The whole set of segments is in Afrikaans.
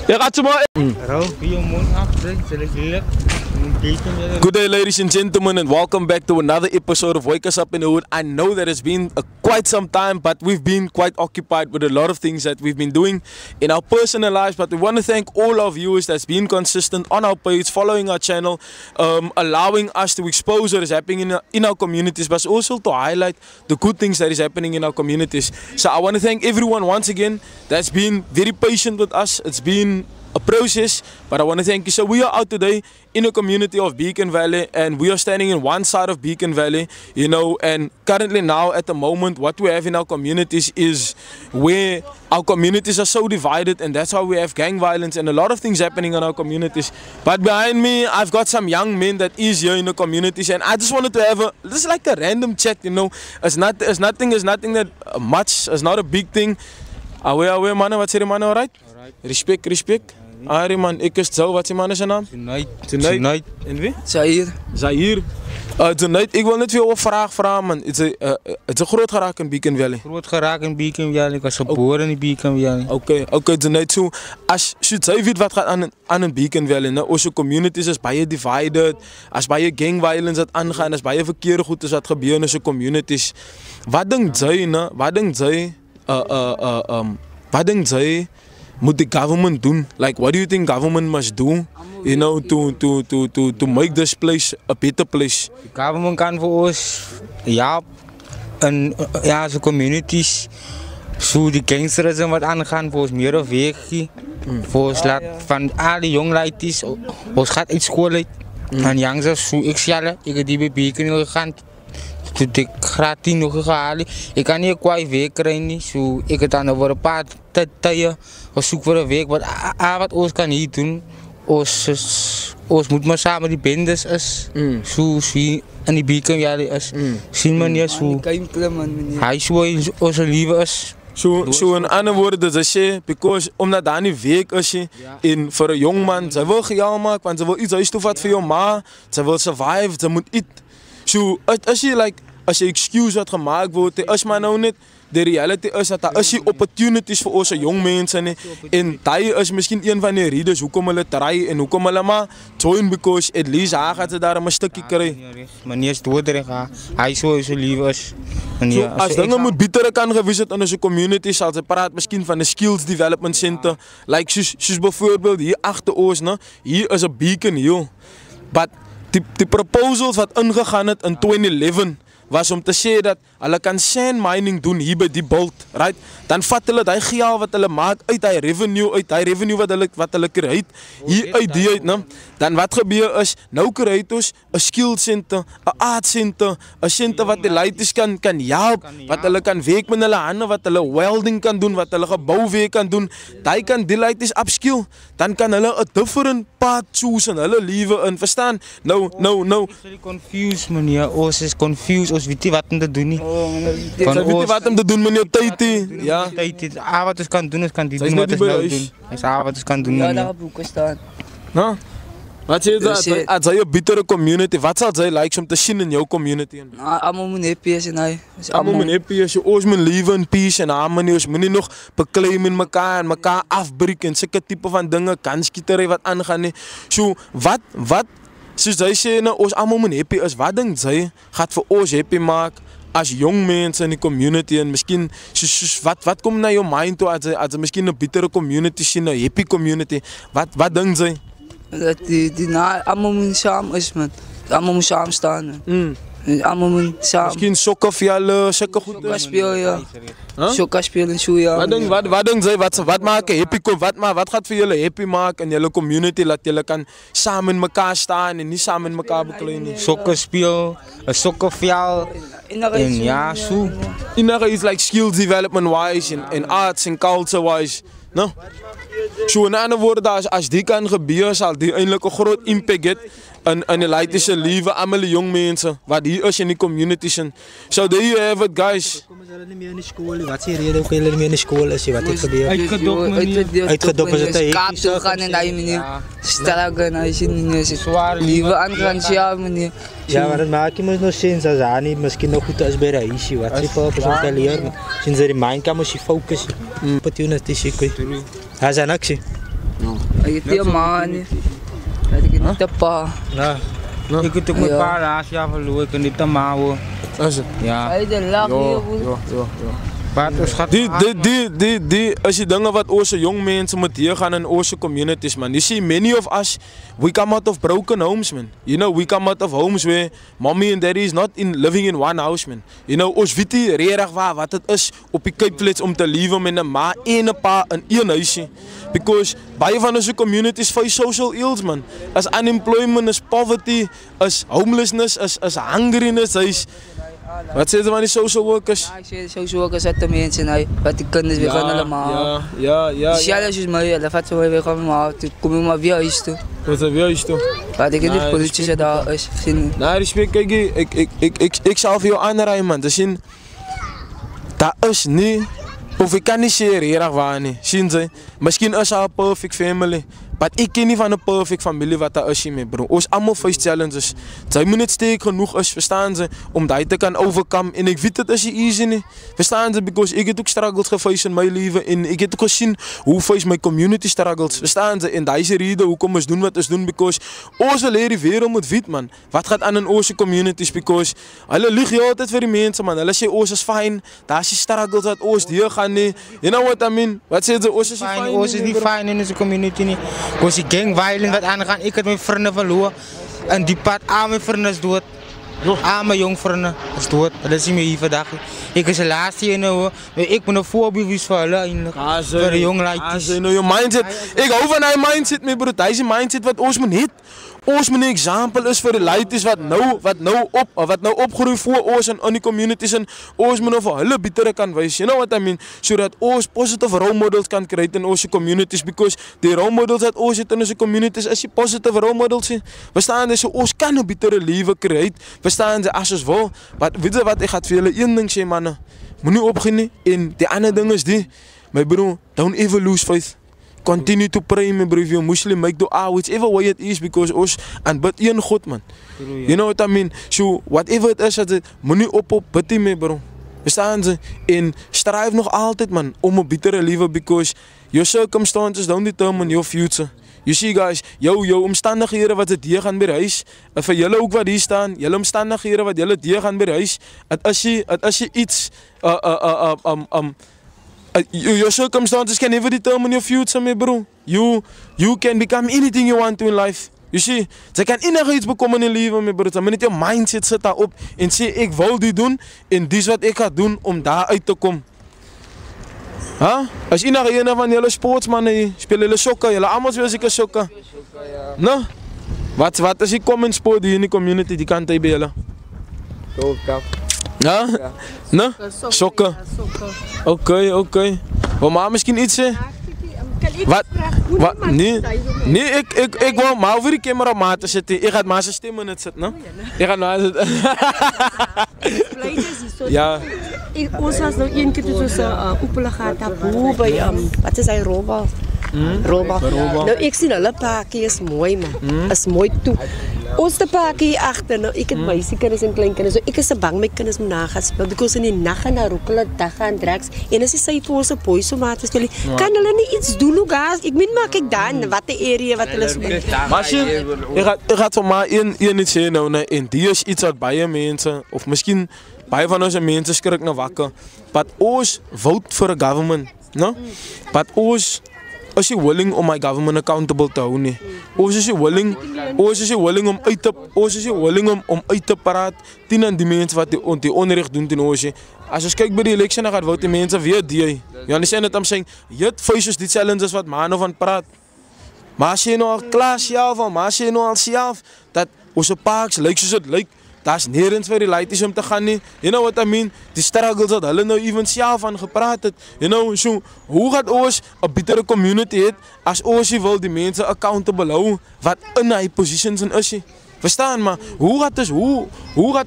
Je gaat ze maar. Good day, ladies and gentlemen, and welcome back to another episode of Wake Us Up in the Hood. I know that it's been quite some time, but we've been quite occupied with a lot of things that we've been doing in our personal lives. But we want to thank all our viewers that's been consistent on our page, following our channel, allowing us to expose what is happening in our communities, but also to highlight the good things that is happening in our communities. So I want to thank everyone once again that's been very patient with us. It's been a process, but I want to thank you. So we are out today in the community of Beacon Valley, and we are standing in one side of Beacon Valley, you know, and currently now at the moment what we have in our communities is where our communities are so divided, and that's why we have gang violence and a lot of things happening in our communities. But behind me I've got some young men that is here in the communities, and I just wanted to have this is like a random chat, you know. It's nothing that much, it's not a big thing. Away man, wat sê die man, alright? Respect. Ari man, ek is Zou, wat is die man zijn naam? Tonight. En wie? Zahir. Tonight, ik wil net veel vragen man. Het is groot geraakt in Beacon Valley. Groot geraakt in Beacon Valley, ik was geboren in Beacon Valley. Oké, Tonight. So, als je weet wat gaat aan een Beacon Valley, nou, onze communities is bij je divided, als bij je gang violence het aangaan, als bij je verkeerde goed is wat gebeuren in onze communities. Wat denkt zij, wat denkt zij moet the government doen? Like, what do you think government must do, you know, to make this place a better place? The government kan voor ons, ja, zo'n communities, zo die gangsterisme wat aangaan, voor ons meer of weg, voor ons laat van alle jongleiders, ons gaat uit school uit, en jongsters, zo ik zelf, ik heb die bij Beacon gegaan. Toen ik graad 10 nog gehaald, ik kan niet kwaai week krijgen, zo ik het dan over een paar tijden zoek voor een week, wat ons kan niet doen, ons moet maar samen die bendes is, zo zie en die Beacon Valley is, zien we niet zo, hij zo onze lieve is. So in andere woorden, ze zeggen, because omdat daar niet week is, in voor een jongman, ze wil geld maken, want ze wil iets uitstoffen voor jou ma, ze wil survive, ze moet iets. So, als je excuse wat gemaakt wordt, als maar nou niet, de reality is dat als je opportunities voor onze jong mensen en dat is misschien een van de reasons hoekom hulle try en hoekom hulle maar join, because at least hij gaat ze daar een stukje krijgen. Meneer is doodrig, hij zo lief is. So, als dingen moet beter kan geweest in onze communities, als ze praat misschien van de skills development center, like zoals bijvoorbeeld hier achter ons, hier is een Beacon Hill, but die proposals wat ingegaan het in 2011 was om te sê dat hulle kan sand mining doen hier by die bult, right? Dan vat hulle die geld wat hulle maak uit die revenue wat hulle kry hier uit die uit, né? Dan wat gebeur is, nou kry ons 'n skill center, 'n art center, 'n center wat die leiders kan help, wat hulle kan werk met hulle hande, wat hulle welding kan doen, wat hulle gebouwerk kan doen. Daai kan die leiders upskill, dan kan hulle 'n different path choose in hulle lewe in, verstaan? Nou. Is confused meneer, ons is confused, ons weet nie wat om te doen nie. Ons weet nie wat om te doen meneer Tyti. Ja. Tyti, wat ons kan doen, ons kan die doen wat ons nou doen. Dis wat ons kan doen. Ja, daar boeke staan. Nou. Wat sê jy as jy 'n betere community, wat sal jy like om te sien in jou community? Almal moet happy wees en hy. Almal moet happy wees, ons moet live in peace en harmony, ons moenie nog beklei met mekaar en mekaar afbreek en sulke tipe van dinge, kanskietery wat aangaan nie. So wat soos jy sê nou, ons almal moet happy is. Wat dink jy gaan vir ons happy maak as jong mense in die community, en miskien soos wat kom na jou mind toe as miskien 'n betere community sien, 'n happy community? Wat dink jy? Dat die allemaal moet samen is, man. Allemaal moet samen staan. Allemaal moet samen. Misschien sokkenvelden, zulke goed. Sokka spelen, ja. Sokka spelen, zo, ja. Wat denk jij, wat maken happy, wat gaat voor jullie happy maken in jullie community, dat jullie kan samen met elkaar staan en niet samen met elkaar bekleinen? Sokken spelen, een sokkenvel. En ja, zo. Inderdaad is like skills development wise en arts en culture wise. No? So in andere woorden, als die kan gebeuren, zal die eindelijk een groot impact hebben in de leiderse leven, allemaal jong mensen, wat hier is in die communities. So there you have it, guys. Komen ze niet meer in de school? Wat is de reden ook jullie niet meer in de school? Wat is gebeurd? Uitgedopt is het kaap toe gaan en dat je meneer strakken, als je niet zwaar lieve aangaan, ja meneer. Ja, maar dat maakt je nog zin, als hij niet misschien nog goed is bij de huisje. Wat is voor te leren? Sinds er in mijn kamer is je focus. Opportunities, ik weet. Hij is in actie. Ay, ito yung man. Pwede kita pa. Nah, ik heb mijn pa laatst jaar verloren, ik kan niet te mouwen. Ja. Ay, de lak hier. Als je dingen wat onze jong mensen moet hier gaan in onze communities, man. You see, many of us, we come out of broken homes, man. You know, we come out of homes where mommy and daddy is not living in one house, man. You know, ons weet nie regtig wat het is op die Cape Flats om te leven met een ma en een pa in een huisje. Because baie van onze communities face social ills, man. As unemployment, as poverty, as homelessness, as hungriness, wat zeggen ze van die social workers? Ja, ik zeg social workers uit de mensen, wat die kinderen weer gaan allemaal. Ja. Zelfs is mij, dat gaat zo weer gaan, maar toen kom ik maar weer huis toe. Wat is weer huis toe? Wat ik in de politie zit daar is gezien. Nou, respect, kijk, ik zal voor jou aanrijden, man. Dus zien, dat is niet, of ik kan niet zeggen, heel erg waar niet. Zien ze, misschien is al een perfect family. Maar ik ken niet van een perfect familie wat dat is mee, bro. Ons allemaal face challenges. Zij moet niet sterk genoeg is, verstaan ze, om dat te kan overkomen. En ik weet het is easy niet. Verstaan ze, because ik heb ook struggles gefaced in mijn leven. En ik heb ook gezien hoe face mijn community struggles. Verstaan ze, en deze reden, hoe kom we doen wat we doen, because onze leren wereld moet weten, man. Wat gaat aan in onze communities, because hulle lieg je altijd voor die mensen, man. Hulle sê ons is fijn, daar is die struggles dat ons die gaan nie. You know what I mean? Wat sê ze, ons is fijn. Ons is niet fijn in onze community niet. Als die gang violence wat aangaan, ik heb mijn vrienden verloren. En die pad aan mijn vrienden is dood. Aan mijn jong vrienden is dood. Dat is niet meer hier vandaag. Ik is de laatste in hoor. Ik ben een voorbeeld voor hulle eigenlijk. Voor de jonge leiders. Je mindset. Ik hou van die mindset, mijn broer. Dat is een mindset wat ons moet heten. Ons moet een example is voor de leiders wat nou opgroeien voor ons en in die communities en ons moet nou voor hulle beter kan wijzen. You know what I mean? Zodat ons positive role models kan krijgen in onze communities, because die role models dat ons het in onze communities is die positive role models. Verstaan ze? So ons kan een betere leven krijgen. Verstaan ze? Als ons wil. Weet je wat? Ik ga het voor jullie één ding zeggen, mannen. Moet niet opgeven. En die andere ding is die. My bro, don't ever lose faith. Continue to pray, my bro. If you're Muslim, make dua, whichever way it is, because ons aanbid één God, man. You know what I mean? So, whatever it is, moet niet op, bid my bro. Verstaan ze? En strive nog altijd, man, om een betere leven, because your circumstances don't determine your future. You see guys, jou omstandighede wat het hier gaan bereis, vir julle ook wat hier staan, julle omstandighede wat julle hier gaan bereis, het is jy iets, your circumstances can never determine your future, my bro. You can become anything you want to in life. You see, jy kan enige iets bekom in die leven, my bro. Dan moet net jou mindset sit daarop en sê, ek wil dit doen en dis wat ek ga doen om daar uit te kom. Huh? As enige ene van julle sportsmannen speel julle sokker, julle allemaal speel seker sokker. No? Wat is die common sport hier in die community, die kant hy by julle? Ja? No? Sokker. Okay. Wil maar miskien iets sê? Wat? Nee, ik wil maar over die camera op maat te zitten. Ik ga het maar zijn stem in het zetten, no? Ik ga maar zitten. Ja. Ons was nou een keer toe so oepele gehad daar by wat is hy Roba? Roba. Nou ek sien hulle paadjie is mooi man. Is mooi toe. Ons te paadjie agter nou ek het meisiekinders en kleinkinders. So ek is bang my kinders moet nagaan speel because in die nag en rook hulle dag gaan drugs en as jy sy vir ons 'n boy so maat speel. Kan hulle nie iets doen hoe gas? Ek min maak ek dan watter area wat hulle speel. Maar ek gaat zo maar een iets sê nou nee en die is iets wat baie mense of miskien baie van ons mense skrik nou wakker. But ons vote for a government, no? But ons is jy willing om my government accountable te hou nie. Ons is jy willing om uit te praat teen aan die mense wat die onreg doen teen ons. As ons kyk by die election dan gaan vote die mense weer die. You understand what I'm saying? Yet faces die challenges wat man van praat. Maar as jy nou al klaar self of maar as jy nou al self dat ons parks lyk soos dit lyk. Daar's nergens vir die laities om te gaan nie. You know what I mean? Die struggles dat hulle nou even self aan gepraat het. You know, so hoe gaan ons 'n betere community hê as ons wil die mense accountable hou wat in hy positions in is? Verstaan maar, hoe gaat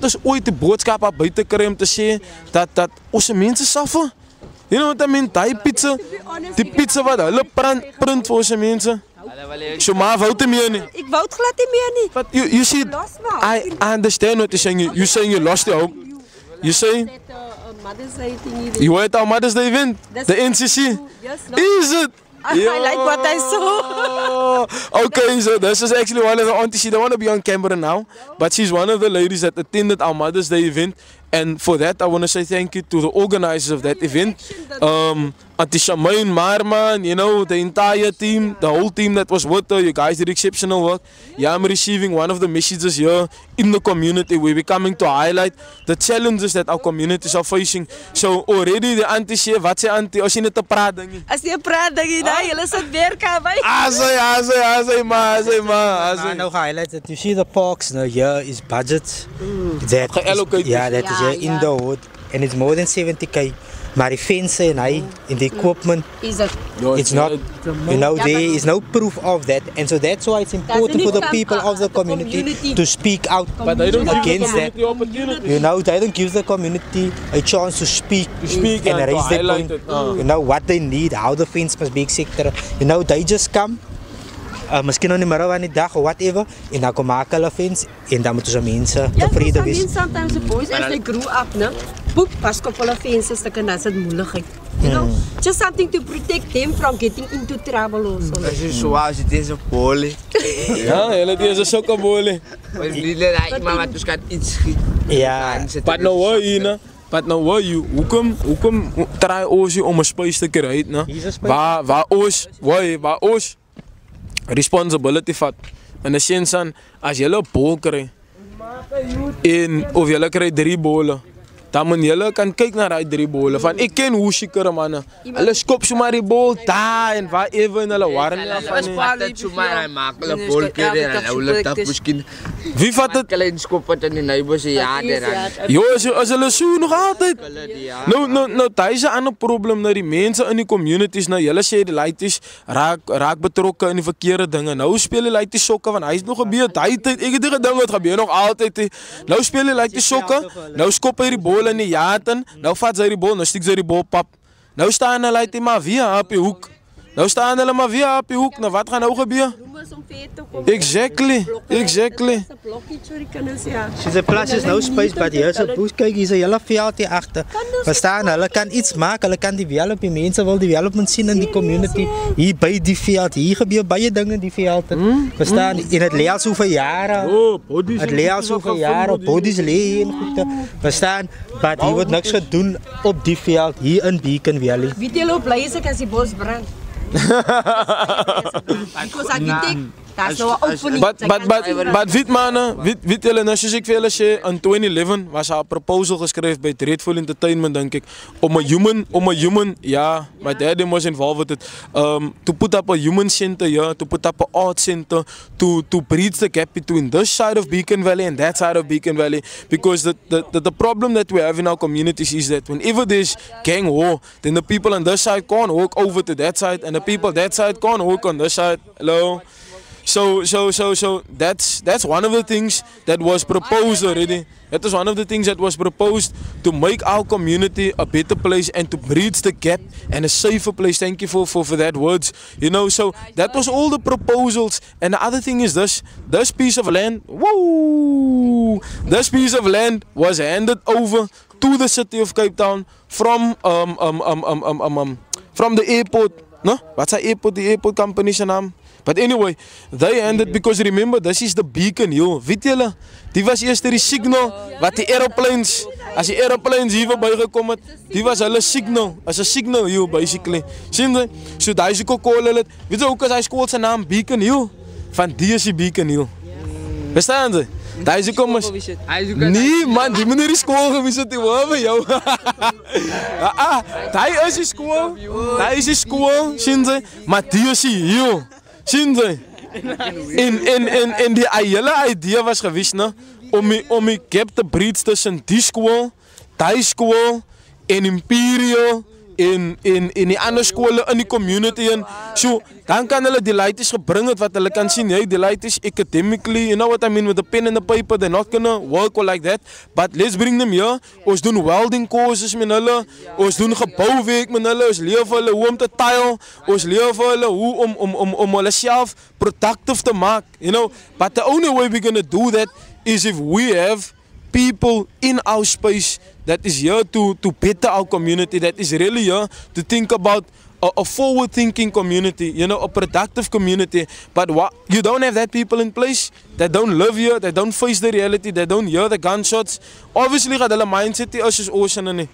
ons ooit die boodskap op buite kry om te sê dat ons mense suffer? You know what I mean? Die pizza wat hulle print vir ons mense. So maar vote meer nie. Ek vote glad nie meer nie. But you see, I understand what you're saying. You're saying you lost your hope. You say Mother's Day thing. You were at our Mother's Day event, the NCC. Is it? I like what I saw. Okay, so this is actually one of the aunties. She don't want to be on camera now, but she's one of the ladies that attended our Mother's Day event. And for that, I want to say thank you to the organizers of that event. Auntie Shamaine, Marman, you know, the entire team, the whole team that was with her. You guys did exceptional work. Yeah, I'm receiving one of the messages here in the community. We're coming to highlight the challenges that our communities are facing. So already the auntie sê, wat sê auntie, as jy net 'n praat dingie. As jy 'n praat dingie, daai julle sit weer kan by. Asai ma. Now highlights that you see the parks now here is budget. That Geallocated. yeah, that is here in the hood and it's more than 70k. Maar die fence en hy in the equipment, Is it? it's not, you know, there is no proof of that, and so that's why it's important for the people of the community to speak out But they don't give the against that. community opportunity. You know, they don't give the community a chance to speak and and to raise their highlight point. it. You know, what they need, how the fence must be, etc. You know, they just come, miskien op die middag van die dag or whatever, en dan kom maak hulle fence en dan moeten ze mensen tevreden wees. Sometimes the boys as they grew up, no, poep, pas op hulle fences, dan is dit moeilikheid. You know, just something to protect them from getting into trouble also. As is zoals het is op poli. Ja, hulle het is ook 'n bolle. Maar die raai maar wat ons kan iets schiet. Ja, But nou hoor jy, né? But nou hoor jy, hoekom try ons om 'n space te kry, né? Waar ons responsibility vat. En 'n sin san as jy 'n bol kry en of jy kry 3 bolle, dan moet jy kan kyk na daai 3 bolle. Van ek ken hoe seker manne. Hulle skop sommer die bol daar en waar ewe en hulle warm af van. Dit sommer hy maak hulle bol keer en hulle dag miskien. Wie vat dit? Klein skop wat in die neighbors se jaar daar. Jo, as hulle so nog altyd. Nou, daar is 'n ander probleem nou die mense in die communities nou. Julle sê die laities raak betrokke in die verkeerde dinge. Nou speel die laities sokke want hy's nog gebeur daai tyd. Ek het dit gedink wat gebeur nog altyd. Nou speel die laities sokke. Nou skop hy die bol in die yard in. Nou vat sy die bol, nou stiek sy die bol pap. Nou staan hulle laitie maar weer op die hoek. Nou staan hulle maar weer op die hoek. Nou wat gaan nou gebeur? Exactly. She's a plus is no space, but here's a bush. Kyk, hier's 'n hele veld hier agter. Verstaan, hulle kan iets maak, hulle kan develop. Die mense wil development sien in die community. Hier by die veld, hier gebeur baie dinge in die veld. Verstaan, en dit lê al soveel jare. Het lê al soveel jare, bodies lê en goed. Verstaan, but hier word niks gedoen op die veld hier in Beacon Valley. Wie jy loop bly is ek as die bos brand. Because I think that's no opening. But weet manne, weet julle nou soos ek vir julle sê in 2011 was daar 'n proposal geskryf by Dreadful Entertainment dink ek om 'n human, ja, my dad was involved with it, to put up a human center here, to put up an art center to bridge the gap between this side of Beacon Valley and that side of Beacon Valley, because the problem that we have in our communities is that whenever there's gang war, then the people on this side can't walk over to that side and the people that side can't walk on this side. Hello. So that's one of the things that was proposed already. That is one of the things that was proposed to make our community a better place and to bridge the gap and a safer place. Thank you for that words. You know, so that was all the proposals. And the other thing is this piece of land, this piece of land was handed over to the city of Cape Town from the airport. No? What's the airport? The airport company's name? But anyway, they ended because remember, this is the Beacon Hill. Weet julle, die was eers die signal wat die aeroplanes, as die aeroplanes hier verbygekom het, die was hulle signal, as 'n signal hill basically. Sien jy? So daai is ook al hulle, weet jy ook as hy skool se naam Beacon Hill, van die is die Beacon Hill. Verstaan jy? Daai is kom ons. Nee man, die meneer is skool gewees het, hoor by jou. Daai is die skool. Daai is die skool, sien jy? Maar die is hier. Sien jy? En die hele idee was gewees, né, om die gap te bridge tussen die skool, daai skool en Imperial en die ander skole in die community en so dan kan hulle die laities gebring het wat hulle kan sien, hey, die laities academically, you know what I mean, with the pen and the paper, they're not gonna work or like that, but let's bring them here. Ons doen welding courses met hulle, ons doen gebouwerk met hulle, ons leer vir hulle hoe om te tile, ons leer vir hulle hoe om hulle self productive te maak, you know, but the only way we're gonna do that is if we have people in our space that is here to better our community, that is really here to think about a forward-thinking community, you know, a productive community. But what you don't have that people in place that don't live here, that don't face the reality, that don't hear the gunshots. Obviously, gaat hulle mindset die is ons in nie.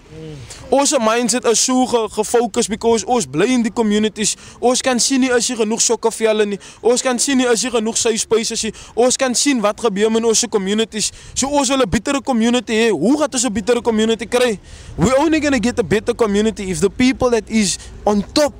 Ons mindset is so gefocused because ons bly in die communities. Ons kan sien nie as jy genoeg sokkevelle nie. Ons kan sien nie as jy genoeg safe spaces nie. Ons kan sien wat gebeur in ons communities. So ons wil 'n betere community hê. Hoe gaan ons 'n betere community kry? We're only going to get a better community if the people that is on top,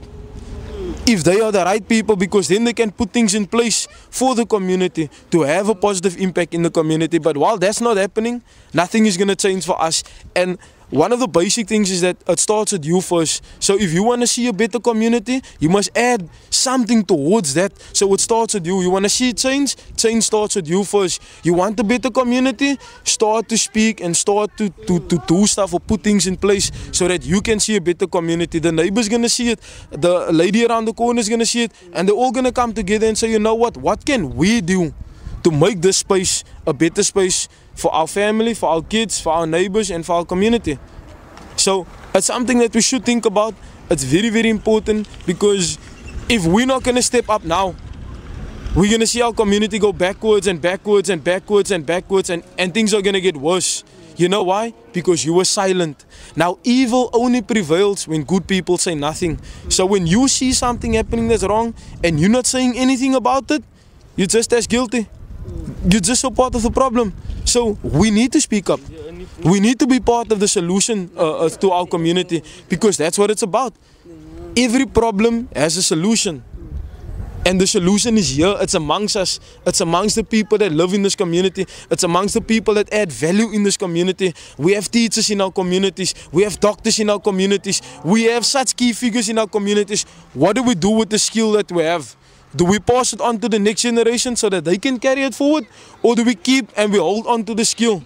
if they are the right people, because then they can put things in place for the community to have a positive impact in the community. But while that's not happening, nothing is going to change for us. And one of the basic things is that it starts with you first. So if you want to see a better community, you must add something towards that. So it starts with you. You want to see change? Change starts with you first. You want a better community? Start to speak and start to do stuff or put things in place so that you can see a better community. The neighbor's going to see it. The lady around the corner is going to see it. And they're all going to come together and say, you know what can we do to make this space a better space for our family, for our kids, for our neighbors, and for our community. So it's something that we should think about. It's very, very important, because if we're not going to step up now, we're going to see our community go backwards and backwards and backwards and backwards, and things are going to get worse. You know why? Because you were silent. Now, evil only prevails when good people say nothing. So when you see something happening that's wrong and you're not saying anything about it, you're just as guilty. You're just a part of the problem. So we need to speak up. We need to be part of the solution to our community, because that's what it's about. Every problem has a solution. And the solution is here. It's amongst us. It's amongst the people that live in this community. It's amongst the people that add value in this community. We have teachers in our communities. We have doctors in our communities. We have such key figures in our communities. What do we do with the skill that we have? Do we pass it on to the next generation so that they can carry it forward? Or do we keep and we hold on to the skill?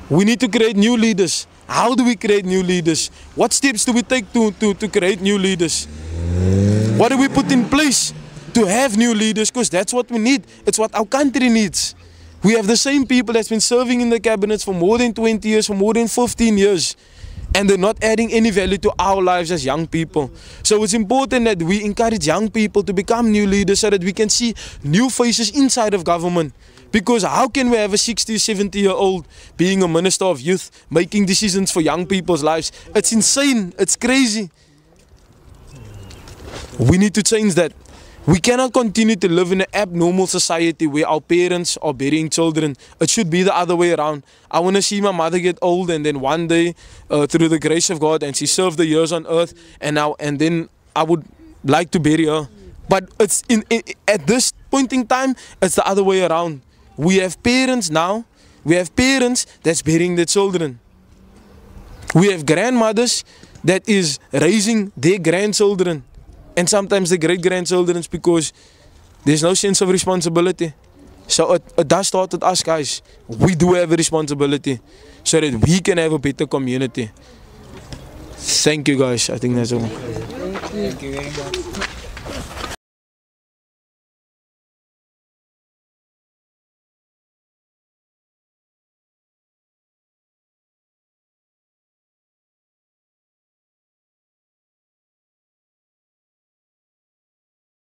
We need to create new leaders. How do we create new leaders? What steps do we take to create new leaders? What do we put in place to have new leaders? Because that's what we need. It's what our country needs. We have the same people that's been serving in the cabinets for more than 20 years, for more than 15 years. And they're not adding any value to our lives as young people. So it's important that we encourage young people to become new leaders so that we can see new faces inside of government. Because how can we have a 60, 70-year-old being a minister of youth, making decisions for young people's lives? It's insane. It's crazy. We need to change that. We cannot continue to live in an abnormal society where our parents are burying children. It should be the other way around. I want to see my mother get old, and then one day, through the grace of God, and she served the years on earth, and then I would like to bury her. But it's at this point in time, it's the other way around. We have parents now. We have parents that's burying their children. We have grandmothers that is raising their grandchildren. And sometimes the great-grandchildren, because there's no sense of responsibility. So it does start with us, guys. We do have a responsibility so that we can have a better community. Thank you, guys. I think that's all. Thank you very much.